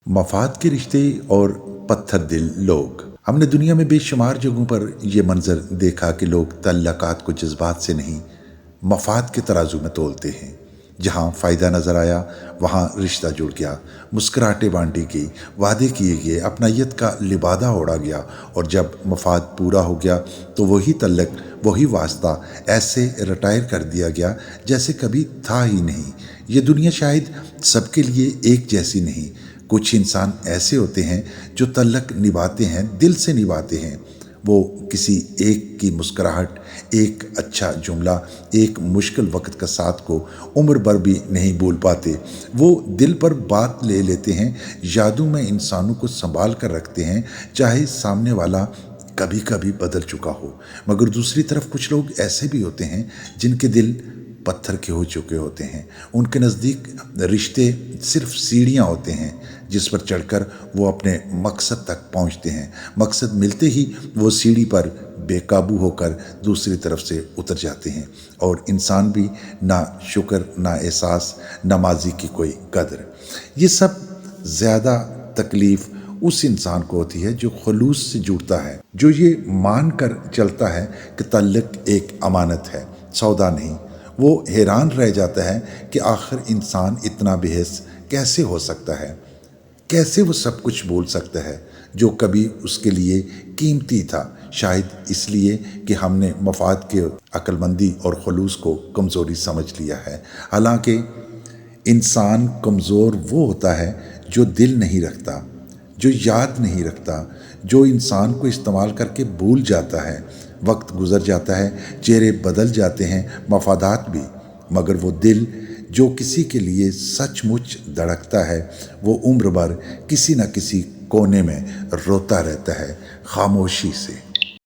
मफाद के रिश्ते और पत्थर दिल लोग। हमने दुनिया में बेशुमार जगहों पर यह मंजर देखा कि लोग तल्लकात को जज्बात से नहीं मफाद के तराजू में तोलते हैं। जहाँ फ़ायदा नज़र आया वहाँ रिश्ता जुड़ गया, मुस्कुराहटें बांटी गई, वादे किए गए, अपनायत का लिबादा ओढ़ा गया, और जब मफाद पूरा हो गया तो वही तल्लक, वही वास्ता ऐसे रिटायर कर दिया गया जैसे कभी था ही नहीं। ये दुनिया शायद सबके लिए एक जैसी नहीं। कुछ इंसान ऐसे होते हैं जो तल्लक निभाते हैं, दिल से निभाते हैं। वो किसी एक की मुस्कुराहट, एक अच्छा जुमला, एक मुश्किल वक्त का साथ को उम्र भर भी नहीं भूल पाते। वो दिल पर बात ले लेते हैं, यादों में इंसानों को संभाल कर रखते हैं, चाहे सामने वाला कभी कभी बदल चुका हो। मगर दूसरी तरफ कुछ लोग ऐसे भी होते हैं जिनके दिल पत्थर के हो चुके होते हैं। उनके नज़दीक रिश्ते सिर्फ सीढ़ियाँ होते हैं जिस पर चढ़कर वो अपने मकसद तक पहुँचते हैं। मकसद मिलते ही वो सीढ़ी पर बेकाबू होकर दूसरी तरफ से उतर जाते हैं, और इंसान भी ना शुक्र, ना एहसास, ना माजी की कोई कदर। ये सब ज़्यादा तकलीफ़ उस इंसान को होती है जो खलूस से जुड़ता है, जो ये मान कर चलता है कि ताल्लुक़ एक अमानत है, सौदा नहीं। वो हैरान रह जाता है कि आखिर इंसान इतना बेहस कैसे हो सकता है, कैसे वो सब कुछ बोल सकता है जो कभी उसके लिए कीमती था। शायद इसलिए कि हमने मफाद के अक्लमंदी और खलूस को कमज़ोरी समझ लिया है। हालांकि इंसान कमज़ोर वो होता है जो दिल नहीं रखता, जो याद नहीं रखता, जो इंसान को इस्तेमाल करके भूल जाता है। वक्त गुज़र जाता है, चेहरे बदल जाते हैं, मफादात भी, मगर वो दिल जो किसी के लिए सचमुच धड़कता है वो उम्र भर किसी न किसी कोने में रोता रहता है, खामोशी से।